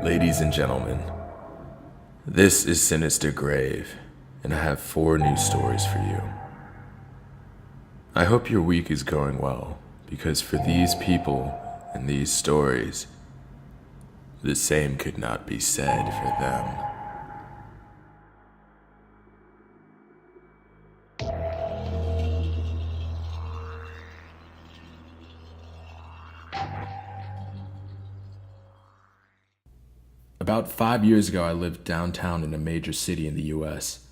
Ladies and gentlemen, this is Sinister Grave, and I have 4 new stories for you. I hope your week is going well, because for these people and these stories, the same could not be said for them. About 5 years ago, I lived downtown in a major city in the US.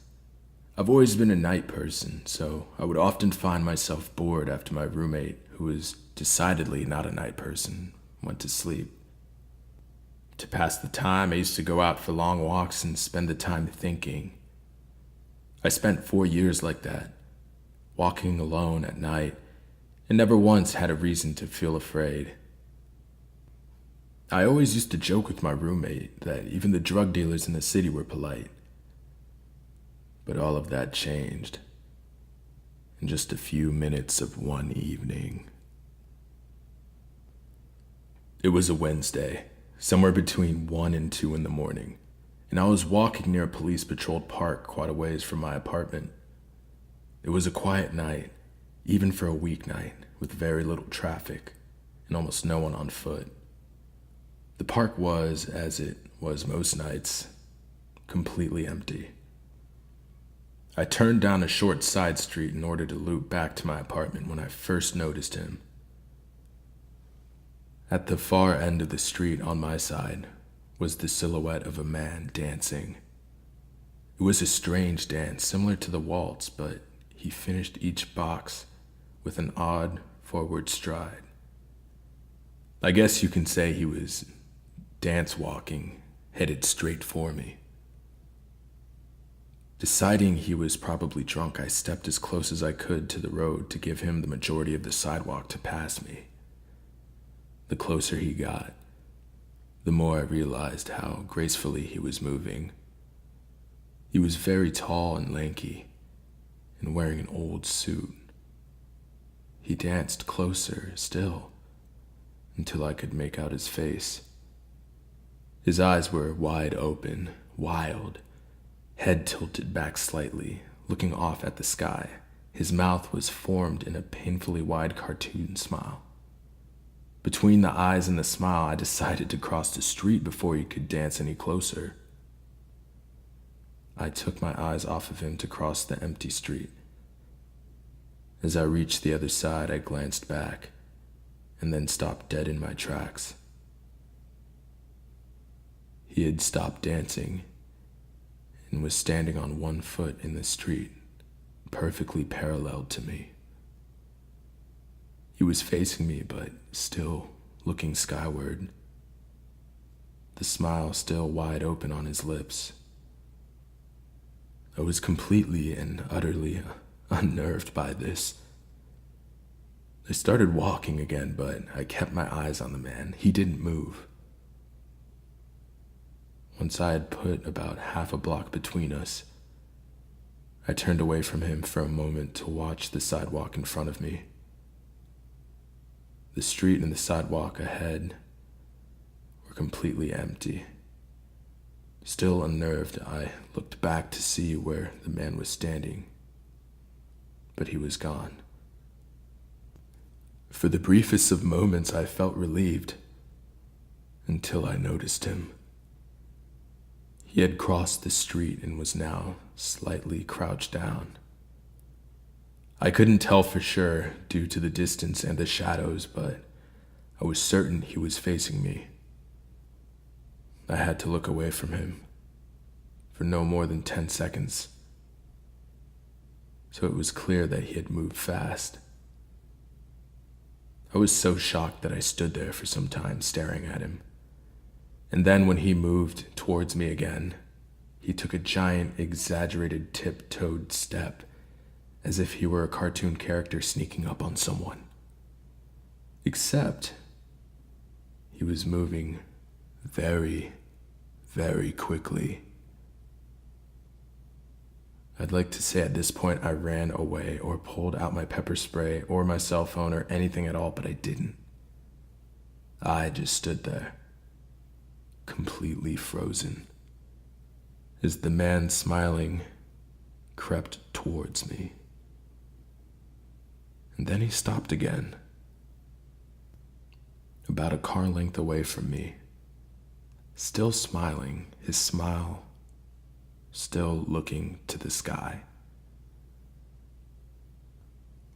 I've always been a night person, so I would often find myself bored after my roommate, who was decidedly not a night person, went to sleep. To pass the time, I used to go out for long walks and spend the time thinking. I spent 4 years like that, walking alone at night, and never once had a reason to feel afraid. I always used to joke with my roommate that even the drug dealers in the city were polite. But all of that changed in just a few minutes of one evening. It was a Wednesday, somewhere between 1 and 2 in the morning, and I was walking near a police-patrolled park quite a ways from my apartment. It was a quiet night, even for a weeknight, with very little traffic and almost no one on foot. The park was, as it was most nights, completely empty. I turned down a short side street in order to loop back to my apartment when I first noticed him. At the far end of the street on my side was the silhouette of a man dancing. It was a strange dance, similar to the waltz, but he finished each box with an odd forward stride. I guess you can say he was dance walking, headed straight for me. Deciding he was probably drunk, I stepped as close as I could to the road to give him the majority of the sidewalk to pass me. The closer he got, the more I realized how gracefully he was moving. He was very tall and lanky, and wearing an old suit. He danced closer still, until I could make out his face. His eyes were wide open, wild, head tilted back slightly, looking off at the sky. His mouth was formed in a painfully wide cartoon smile. Between the eyes and the smile, I decided to cross the street before he could dance any closer. I took my eyes off of him to cross the empty street. As I reached the other side, I glanced back, and then stopped dead in my tracks. He had stopped dancing and was standing on one foot in the street, perfectly parallel to me. He was facing me, but still looking skyward, the smile still wide open on his lips. I was completely and utterly unnerved by this. I started walking again, but I kept my eyes on the man. He didn't move. Once I had put about half a block between us, I turned away from him for a moment to watch the sidewalk in front of me. The street and the sidewalk ahead were completely empty. Still unnerved, I looked back to see where the man was standing, but he was gone. For the briefest of moments, I felt relieved, until I noticed him. He had crossed the street and was now slightly crouched down. I couldn't tell for sure due to the distance and the shadows, but I was certain he was facing me. I had to look away from him for no more than 10 seconds, so it was clear that he had moved fast. I was so shocked that I stood there for some time staring at him. And then when he moved towards me again, he took a giant, exaggerated tiptoed step, as if he were a cartoon character sneaking up on someone. Except, he was moving very, very quickly. I'd like to say at this point I ran away or pulled out my pepper spray or my cell phone or anything at all, but I didn't. I just stood there, completely frozen, as the man smiling crept towards me. And then he stopped again, about a car length away from me, still smiling, his smile still looking to the sky.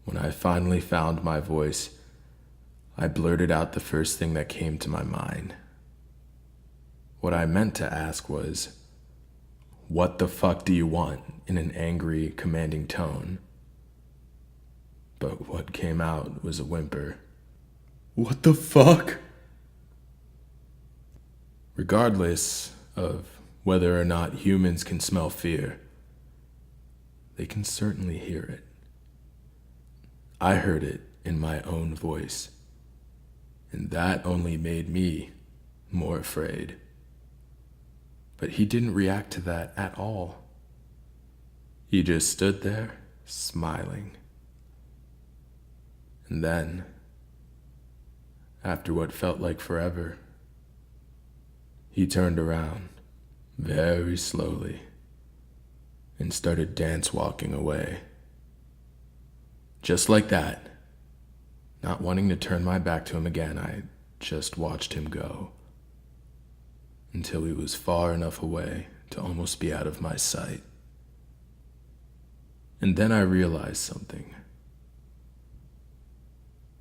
When I finally found my voice, I blurted out the first thing that came to my mind. What I meant to ask was, "What the fuck do you want?" in an angry, commanding tone. But what came out was a whimper. "What the fuck?" Regardless of whether or not humans can smell fear, they can certainly hear it. I heard it in my own voice, and that only made me more afraid. But he didn't react to that at all. He just stood there, smiling. And then, after what felt like forever, he turned around, very slowly, and started dance walking away. Just like that, not wanting to turn my back to him again, I just watched him go, until he was far enough away to almost be out of my sight. And then I realized something.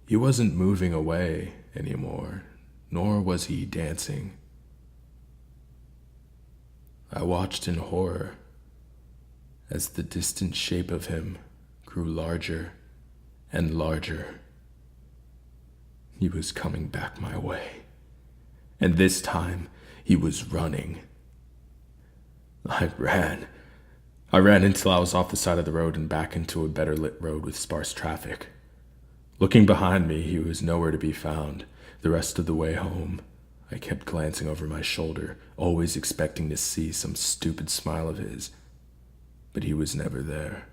He wasn't moving away anymore, nor was he dancing. I watched in horror as the distant shape of him grew larger and larger. He was coming back my way, and this time he was running. I ran until I was off the side of the road and back into a better lit road with sparse traffic. Looking behind me, he was nowhere to be found. The rest of the way home, I kept glancing over my shoulder, always expecting to see some stupid smile of his, but he was never there.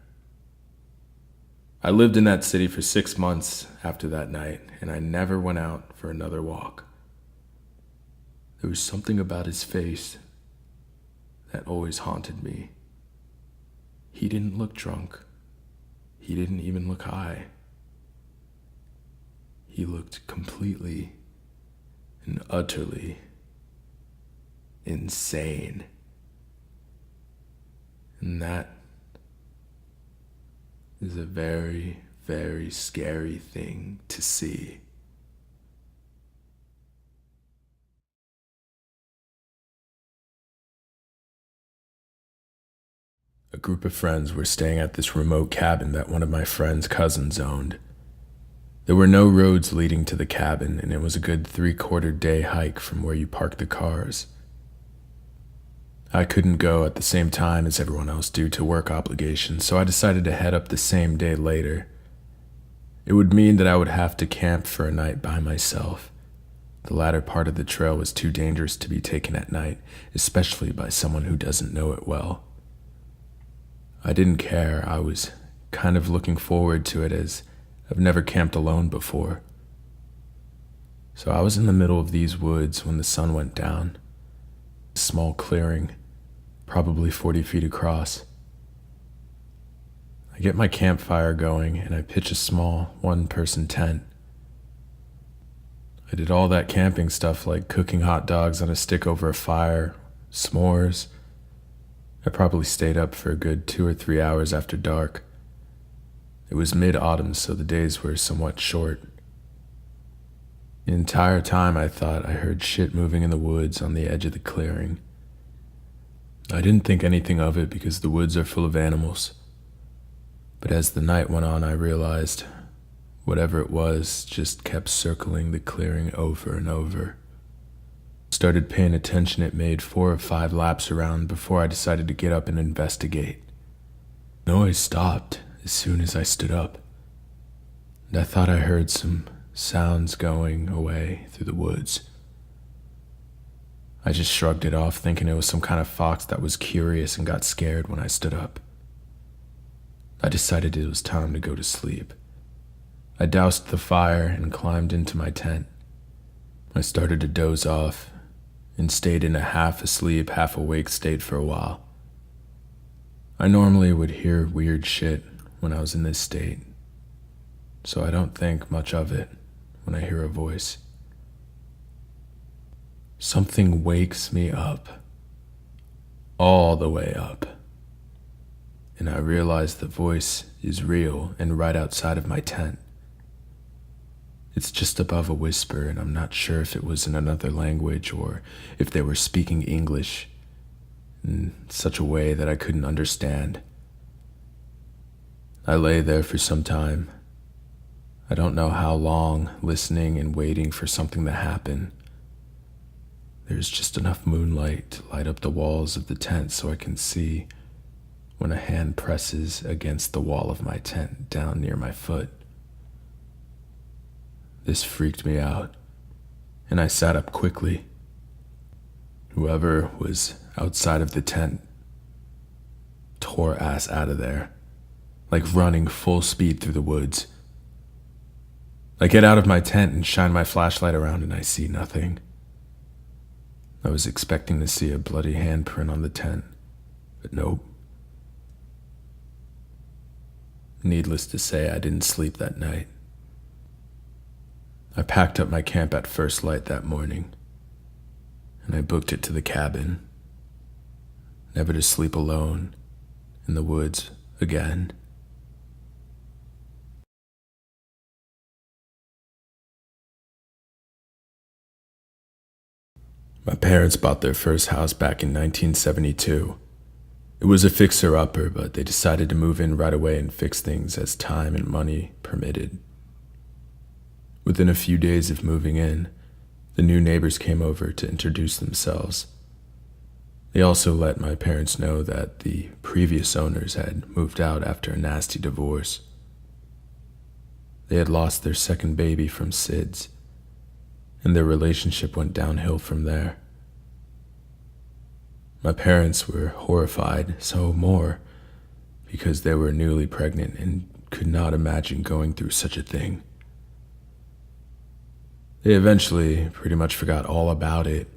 I lived in that city for 6 months after that night, and I never went out for another walk. There was something about his face that always haunted me. He didn't look drunk. He didn't even look high. He looked completely and utterly insane. And that is a very, very scary thing to see. A group of friends were staying at this remote cabin that one of my friend's cousins owned. There were no roads leading to the cabin, and it was a good 3/4 day hike from where you park the cars. I couldn't go at the same time as everyone else due to work obligations, so I decided to head up the same day later. It would mean that I would have to camp for a night by myself. The latter part of the trail was too dangerous to be taken at night, especially by someone who doesn't know it well. I didn't care. I was kind of looking forward to it, as I've never camped alone before. So I was in the middle of these woods when the sun went down. A small clearing, probably 40 feet across. I get my campfire going and I pitch a small one-person tent. I did all that camping stuff like cooking hot dogs on a stick over a fire, s'mores. I probably stayed up for a good 2 or 3 hours after dark. It was mid-autumn, so the days were somewhat short. The entire time I thought I heard shit moving in the woods on the edge of the clearing. I didn't think anything of it because the woods are full of animals. But as the night went on, I realized whatever it was just kept circling the clearing over and over. Started paying attention, it made 4 or 5 laps around before I decided to get up and investigate. The noise stopped as soon as I stood up, and I thought I heard some sounds going away through the woods. I just shrugged it off, thinking it was some kind of fox that was curious and got scared when I stood up. I decided it was time to go to sleep. I doused the fire and climbed into my tent. I started to doze off, and stayed in a half asleep, half awake state for a while. I normally would hear weird shit when I was in this state, so I don't think much of it when I hear a voice. Something wakes me up, all the way up, and I realize the voice is real and right outside of my tent. It's just above a whisper, and I'm not sure if it was in another language or if they were speaking English in such a way that I couldn't understand. I lay there for some time. I don't know how long, listening and waiting for something to happen. There's just enough moonlight to light up the walls of the tent so I can see when a hand presses against the wall of my tent down near my foot. This freaked me out, and I sat up quickly. Whoever was outside of the tent tore ass out of there, like running full speed through the woods. I get out of my tent and shine my flashlight around, and I see nothing. I was expecting to see a bloody handprint on the tent, but nope. Needless to say, I didn't sleep that night. I packed up my camp at first light that morning, and I booked it to the cabin, never to sleep alone in the woods again. My parents bought their first house back in 1972. It was a fixer-upper, but they decided to move in right away and fix things as time and money permitted. Within a few days of moving in, the new neighbors came over to introduce themselves. They also let my parents know that the previous owners had moved out after a nasty divorce. They had lost their second baby from SIDS, and their relationship went downhill from there. My parents were horrified, so more, because they were newly pregnant and could not imagine going through such a thing. They eventually pretty much forgot all about it.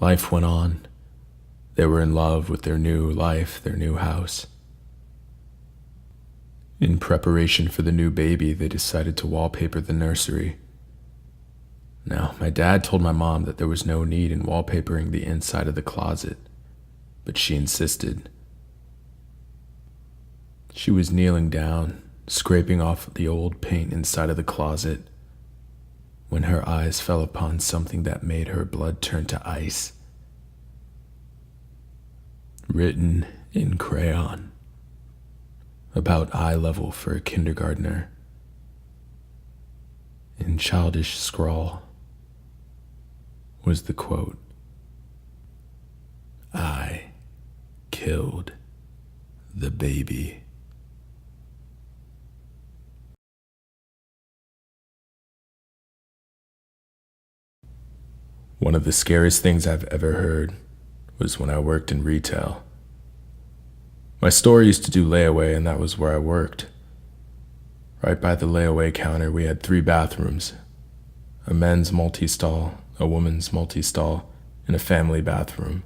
Life went on. They were in love with their new life, their new house. In preparation for the new baby, they decided to wallpaper the nursery. Now, my dad told my mom that there was no need in wallpapering the inside of the closet, but she insisted. She was kneeling down, scraping off the old paint inside of the closet, when her eyes fell upon something that made her blood turn to ice. Written in crayon, about eye level for a kindergartner, in childish scrawl, was the quote, "I killed the baby." One of the scariest things I've ever heard was when I worked in retail. My store used to do layaway, and that was where I worked. Right by the layaway counter, we had 3 bathrooms, a men's multi-stall, a woman's multi-stall, and a family bathroom.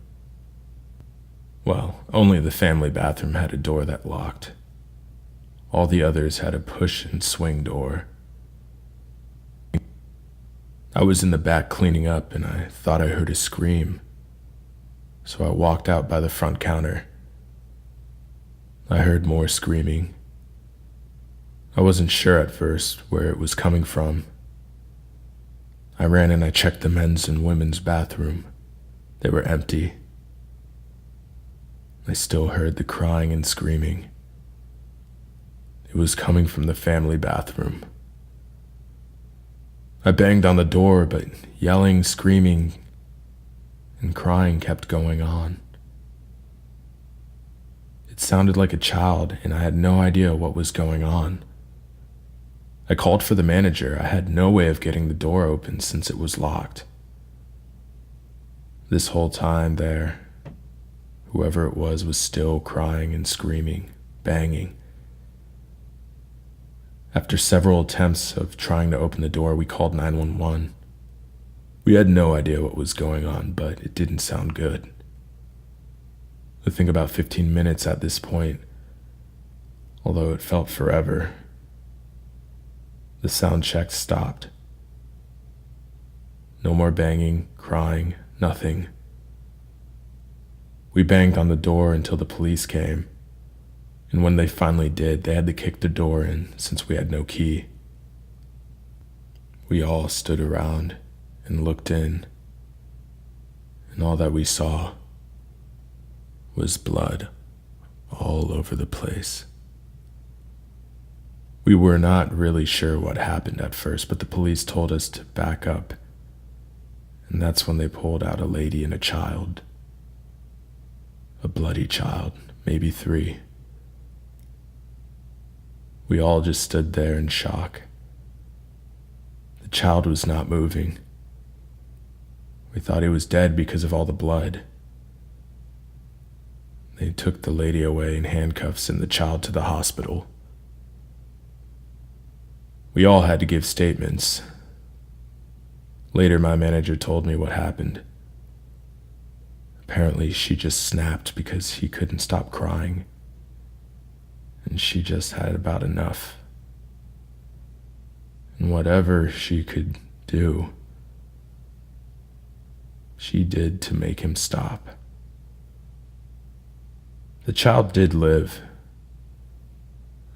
Well, only the family bathroom had a door that locked. All the others had a push and swing door. I was in the back cleaning up, and I thought I heard a scream, so I walked out by the front counter. I heard more screaming. I wasn't sure at first where it was coming from. I ran and I checked the men's and women's bathroom. They were empty. I still heard the crying and screaming. It was coming from the family bathroom. I banged on the door, but yelling, screaming, and crying kept going on. It sounded like a child, and I had no idea what was going on. I called for the manager. I had no way of getting the door open since it was locked. This whole time there, whoever it was still crying and screaming, banging. After several attempts of trying to open the door, we called 911. We had no idea what was going on, but it didn't sound good. I think about 15 minutes at this point, although it felt forever. The sound check stopped. No more banging, crying, nothing. We banged on the door until the police came, and when they finally did, they had to kick the door in since we had no key. We all stood around and looked in, and all that we saw was blood all over the place. We were not really sure what happened at first, but the police told us to back up, and that's when they pulled out a lady and a child. A bloody child, maybe 3. We all just stood there in shock. The child was not moving. We thought he was dead because of all the blood. They took the lady away in handcuffs and the child to the hospital. We all had to give statements. Later, my manager told me what happened. Apparently, she just snapped because he couldn't stop crying, and she just had about enough. And whatever she could do, she did to make him stop. The child did live.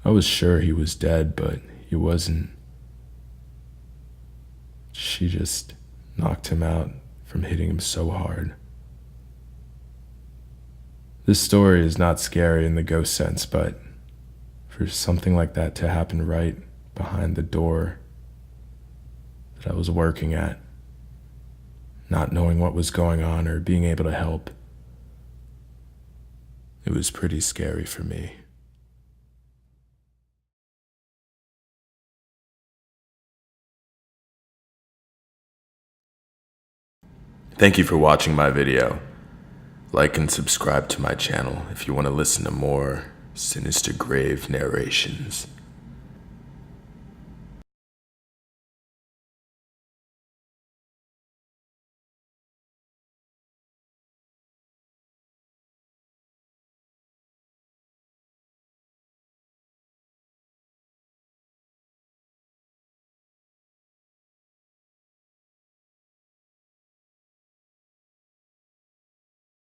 I was sure he was dead, but he wasn't. She just knocked him out from hitting him so hard. This story is not scary in the ghost sense, but for something like that to happen right behind the door that I was working at, not knowing what was going on or being able to help, it was pretty scary for me. Thank you for watching my video. Like and subscribe to my channel if you want to listen to more Sinister Grave narrations.